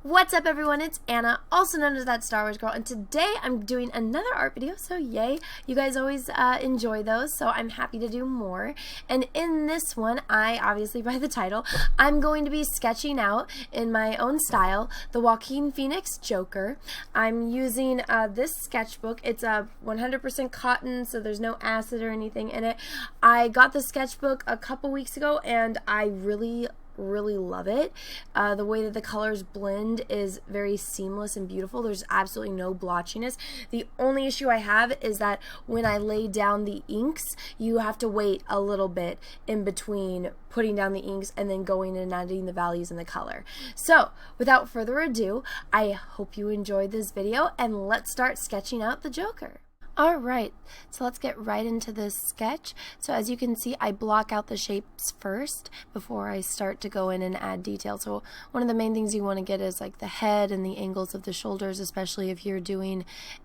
What's up everyone, it's Anna, also known as That Star Wars Girl, and today I'm doing another art video, so yay. You guys always enjoy those, so I'm happy to do more. And in this one, obviously by the title, I'm going to be sketching out in my own style the Joaquin Phoenix Joker. I'm using this sketchbook. It's a 100% cotton, so there's no acid or anything in it. I got the sketchbook a couple weeks ago and I really love it. The way that the colors blend is very seamless and beautiful. There's absolutely no blotchiness. The only issue I have is that when I lay down the inks, you have to wait a little bit in between putting down the inks and then going and adding the values and the color. So without further ado, I hope you enjoyed this video and let's start sketching out the Joker. Alright, so let's get right into this sketch. So as you can see, I block out the shapes first before I start to go in and add detail. So one of the main things you want to get is like the head and the angles of the shoulders, especially if you're doing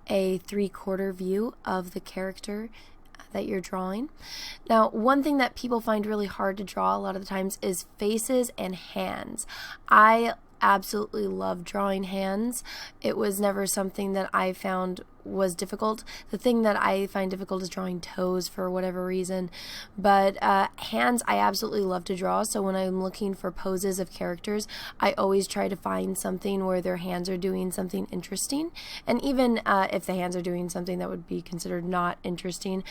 a 3/4 view of the character that you're drawing. Now, one thing that people find really hard to draw a lot of the times is faces and hands. I absolutely love drawing hands. It was never something that I found was difficult. The thing that I find difficult is drawing toes for whatever reason, but hands I absolutely love to draw. So when I'm looking for poses of characters, I always try to find something where their hands are doing something interesting, and even if the hands are doing something that would be considered not interesting,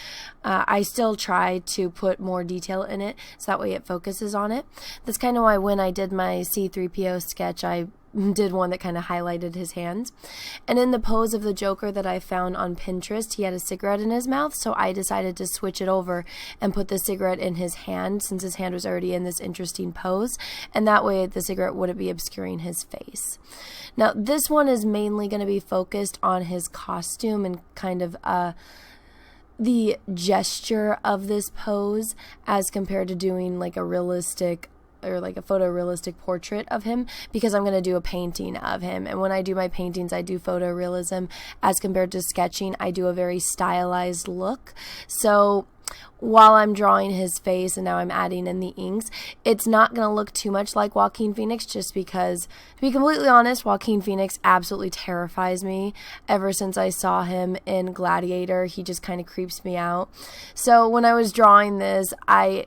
I still try to put more detail in it so that way it focuses on it. That's kind of why when I did my C-3PO sketch, I did one that kind of highlighted his hands. And in the pose of the Joker that I found on Pinterest, he had a cigarette in his mouth, so I decided to switch it over and put the cigarette in his hand since his hand was already in this interesting pose, and that way the cigarette wouldn't be obscuring his face. Now this one is mainly going to be focused on his costume and kind of the gesture of this pose as compared to doing like a realistic or like a photorealistic portrait of him, because I'm going to do a painting of him. And when I do my paintings, I do photorealism. As compared to sketching, I do a very stylized look. So while I'm drawing his face and now I'm adding in the inks, it's not going to look too much like Joaquin Phoenix, just because, to be completely honest, Joaquin Phoenix absolutely terrifies me. Ever since I saw him in Gladiator, he just kind of creeps me out. So when I was drawing this, I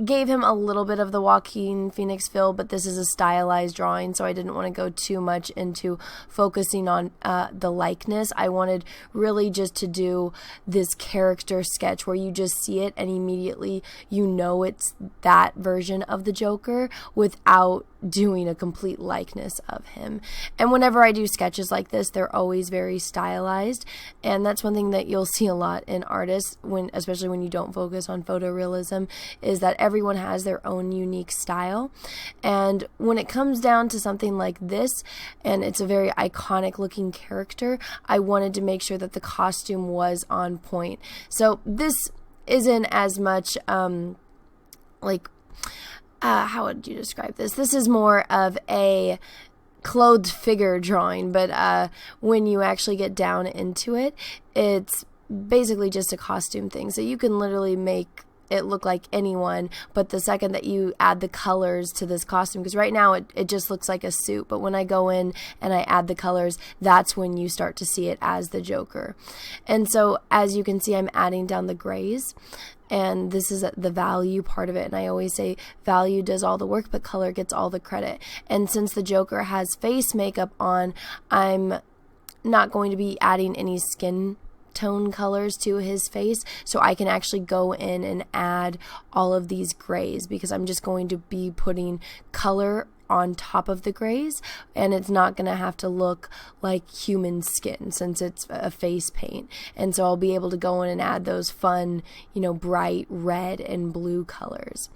gave him a little bit of the Joaquin Phoenix feel, but this is a stylized drawing, so I didn't want to go too much into focusing on the likeness. I wanted really just to do this character sketch where you just see it and immediately you know it's that version of the Joker without doing a complete likeness of him. And whenever I do sketches like this, they're always very stylized, and that's one thing that you'll see a lot in artists, especially when you don't focus on photorealism, is that everyone has their own unique style. And when it comes down to something like this, and it's a very iconic looking character, I wanted to make sure that the costume was on point. So this isn't as much how would you describe this? This is more of a clothed figure drawing, but when you actually get down into it, it's basically just a costume thing. So you can literally make it look like anyone, but the second that you add the colors to this costume, because right now it just looks like a suit, but when I go in and I add the colors, that's when you start to see it as the Joker. And so as you can see, I'm adding down the grays, and this is the value part of it, and I always say value does all the work but color gets all the credit. And since the Joker has face makeup on, I'm not going to be adding any skin tone colors to his face, so I can actually go in and add all of these grays, because I'm just going to be putting color on top of the grays, and it's not going to have to look like human skin since it's a face paint. And so I'll be able to go in and add those fun, bright red and blue colors.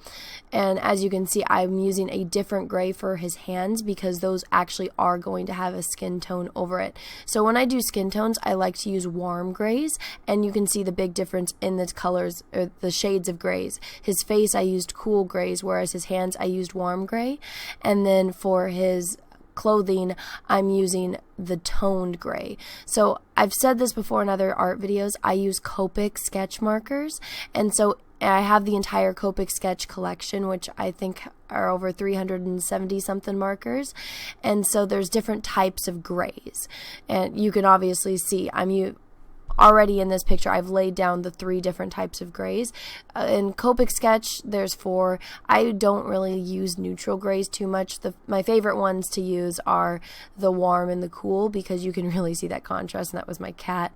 And as you can see, I'm using a different gray for his hands because those actually are going to have a skin tone over it. So when I do skin tones, I like to use warm grays, and you can see the big difference in the colors, or the shades of grays. His face I used cool grays, whereas his hands I used warm gray. And then for his clothing, I'm using the toned gray. So I've said this before in other art videos, I use Copic Sketch Markers, and so I have the entire Copic Sketch collection, which I think are over 370 something markers, and so there's different types of grays, and you can obviously see already in this picture I've laid down the 3 different types of grays. In Copic Sketch there's 4. I don't really use neutral grays too much. My favorite ones to use are the warm and the cool, because you can really see that contrast, and that was my cat.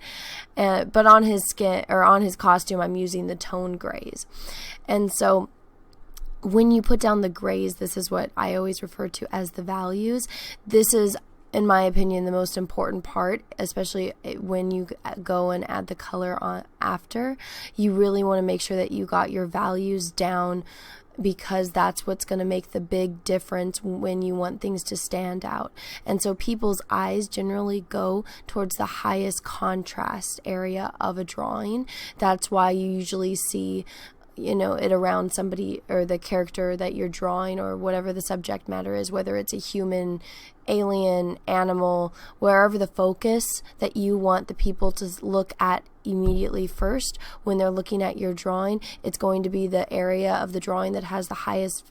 But on his skin, or on his costume, I'm using the tone grays. And so when you put down the grays, this is what I always refer to as the values. This is, in my opinion, the most important part, especially when you go and add the color on after. You really want to make sure that you got your values down, because that's what's going to make the big difference when you want things to stand out. And so people's eyes generally go towards the highest contrast area of a drawing. That's why you usually see it around somebody or the character that you're drawing, or whatever the subject matter is, whether it's a human, alien, animal, wherever the focus that you want the people to look at immediately first when they're looking at your drawing, it's going to be the area of the drawing that has the highest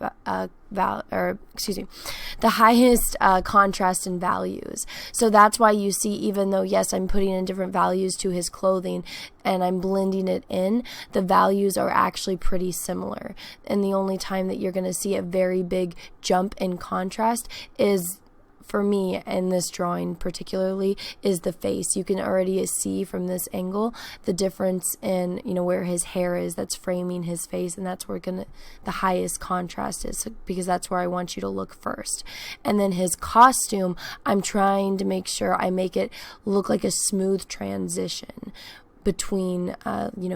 contrast and values. So that's why you see, even though yes, I'm putting in different values to his clothing and I'm blending it in, the values are actually pretty similar. And the only time that you're going to see a very big jump in contrast is, for me in this drawing particularly, is the face. You can already see from this angle the difference in where his hair is, that's framing his face, and that's where the highest contrast is, because that's where I want you to look first. And then his costume, I'm trying to make sure I make it look like a smooth transition between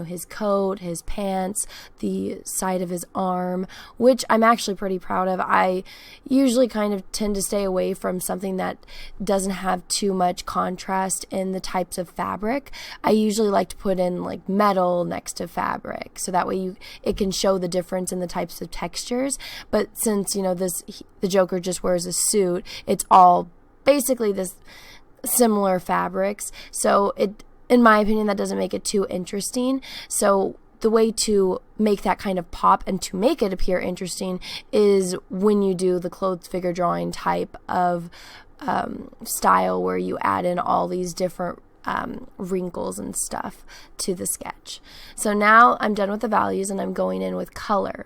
his coat, his pants, the side of his arm, which I'm actually pretty proud of. I usually kind of tend to stay away from something that doesn't have too much contrast in the types of fabric. I usually like to put in like metal next to fabric, so that way it can show the difference in the types of textures. But since the Joker just wears a suit, it's all basically this similar fabrics, so in my opinion, that doesn't make it too interesting. So the way to make that kind of pop and to make it appear interesting is when you do the clothes figure drawing type of style, where you add in all these different wrinkles and stuff to the sketch. So now I'm done with the values and I'm going in with color.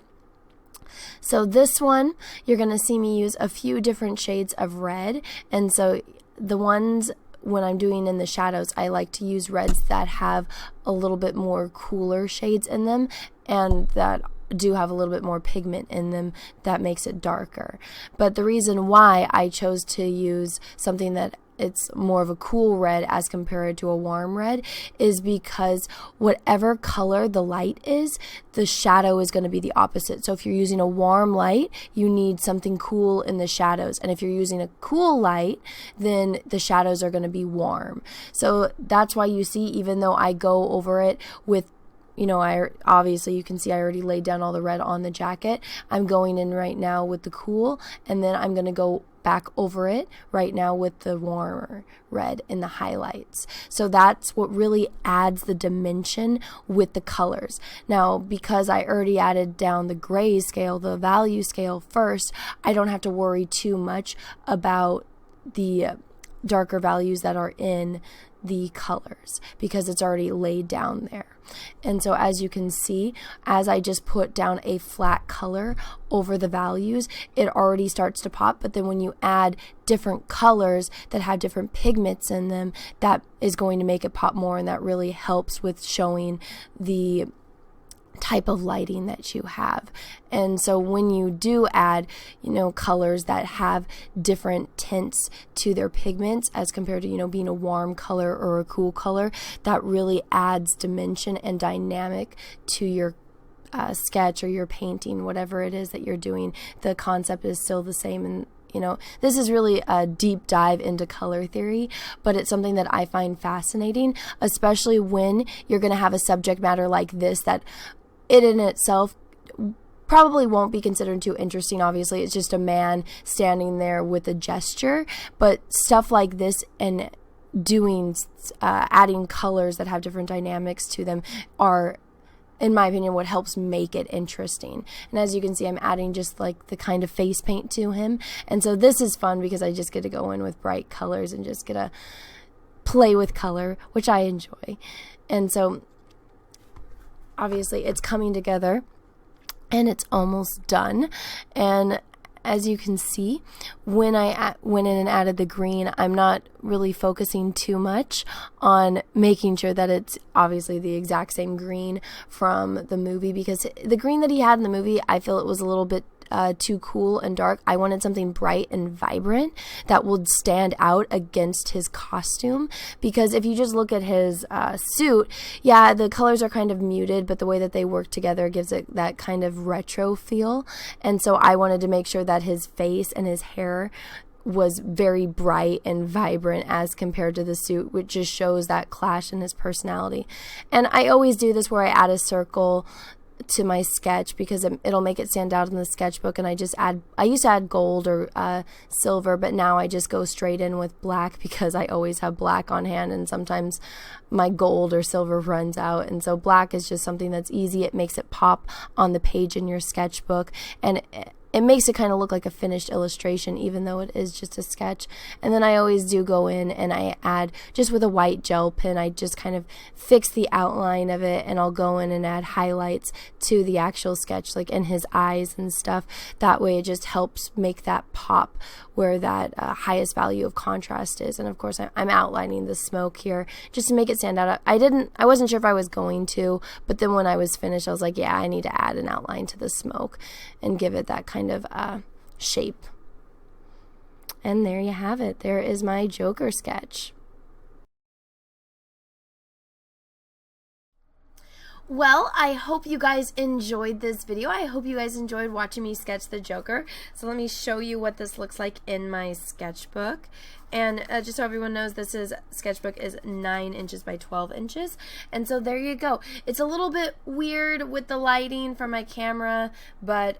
So this one, you're going to see me use a few different shades of red, and so the ones when I'm doing in the shadows, I like to use reds that have a little bit more cooler shades in them, and that do have a little bit more pigment in them that makes it darker. But the reason why I chose to use something that it's more of a cool red as compared to a warm red is because whatever color the light is, the shadow is going to be the opposite. So if you're using a warm light, you need something cool in the shadows. And if you're using a cool light, then the shadows are going to be warm. So that's why you see, even though I go over it with obviously you can see I already laid down all the red on the jacket. I'm going in right now with the cool, and then I'm going to go back over it right now with the warmer red in the highlights. So that's what really adds the dimension with the colors. Now, because I already added down the gray scale, the value scale first, I don't have to worry too much about the darker values that are in the colors because it's already laid down there. And so as you can see, as I just put down a flat color over the values, it already starts to pop. But then when you add different colors that have different pigments in them, that is going to make it pop more, and that really helps with showing the type of lighting that you have. And so when you do add colors that have different tints to their pigments as compared to being a warm color or a cool color, that really adds dimension and dynamic to your sketch or your painting, whatever it is that you're doing. The concept is still the same, and this is really a deep dive into color theory, but it's something that I find fascinating, especially when you're going to have a subject matter like this that it in itself probably won't be considered too interesting. Obviously, it's just a man standing there with a gesture, but stuff like this and doing adding colors that have different dynamics to them are in my opinion, what helps make it interesting. And as you can see, I'm adding just like the kind of face paint to him. And so this is fun because I just get to go in with bright colors and just get to play with color, which I enjoy. And so obviously it's coming together and it's almost done. And as you can see, when I went in and added the green, I'm not really focusing too much on making sure that it's obviously the exact same green from the movie, because the green that he had in the movie, I feel it was a little bit too cool and dark. I wanted something bright and vibrant that would stand out against his costume, because if you just look at his suit, yeah, the colors are kind of muted, but the way that they work together gives it that kind of retro feel. And so I wanted to make sure that his face and his hair was very bright and vibrant as compared to the suit, which just shows that clash in his personality. And I always do this where I add a circle to my sketch because it'll make it stand out in the sketchbook, and I used to add gold or silver, but now I just go straight in with black because I always have black on hand, and sometimes my gold or silver runs out. And so black is just something that's easy. It makes it pop on the page in your sketchbook, and it makes it kind of look like a finished illustration, even though it is just a sketch. And then I always do go in and I add, just with a white gel pen, I just kind of fix the outline of it, and I'll go in and add highlights to the actual sketch, like in his eyes and stuff. That way it just helps make that pop where that highest value of contrast is. And of course I'm outlining the smoke here just to make it stand out. I wasn't sure if I was going to, but then when I was finished, I was like, yeah, I need to add an outline to the smoke and give it that kind of shape. And there you have it. There is my Joker sketch. Well, I hope you guys enjoyed this video. I hope you guys enjoyed watching me sketch the Joker. So let me show you what this looks like in my sketchbook. And just so everyone knows, this sketchbook is 9 inches by 12 inches. And so there you go. It's a little bit weird with the lighting from my camera, but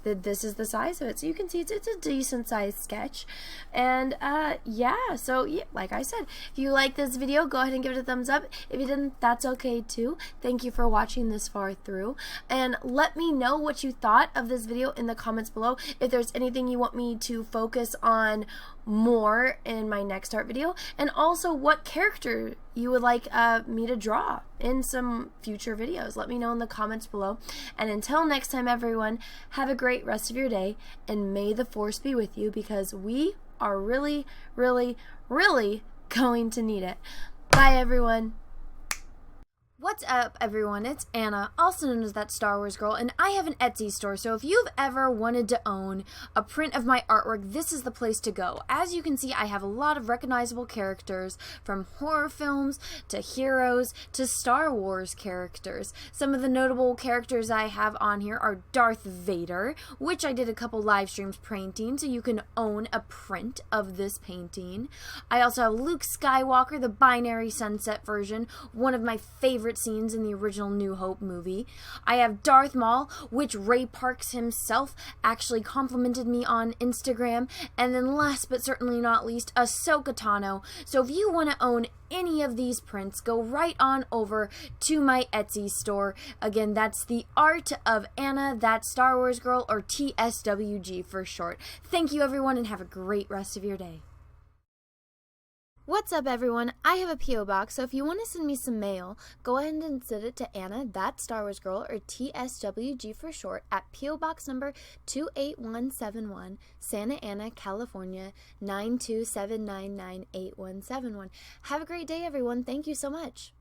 this is the size of it. So you can see it's a decent sized sketch. And yeah, so yeah, like I said, if you like this video, go ahead and give it a thumbs up. If you didn't, that's okay too. Thank you for watching this far through. And let me know what you thought of this video in the comments below. If there's anything you want me to focus on more in my next art video, and also what character you would like me to draw in some future videos. Let me know in the comments below. And until next time, everyone, have a great rest of your day, and may the force be with you, because we are really, really, really going to need it. Bye, everyone. What's up, everyone? It's Anna, also known as That Star Wars Girl, and I have an Etsy store, so if you've ever wanted to own a print of my artwork, this is the place to go. As you can see, I have a lot of recognizable characters, from horror films to heroes to Star Wars characters. Some of the notable characters I have on here are Darth Vader, which I did a couple live streams painting, so you can own a print of this painting. I also have Luke Skywalker, the binary sunset version, one of my favorite scenes in the original New Hope movie. I have Darth Maul, which Ray Parks himself actually complimented me on Instagram. And then last but certainly not least, Ahsoka Tano. So if you want to own any of these prints, go right on over to my Etsy store. Again, that's The Art of Anna, That Star Wars Girl, or TSWG for short. Thank you, everyone, and have a great rest of your day. What's up, everyone? I have a P.O. box, so if you want to send me some mail, go ahead and send it to Anna, That Star Wars Girl, or TSWG for short, at P.O. Box number 28171, Santa Ana, California, 927998171. Have a great day, everyone. Thank you so much.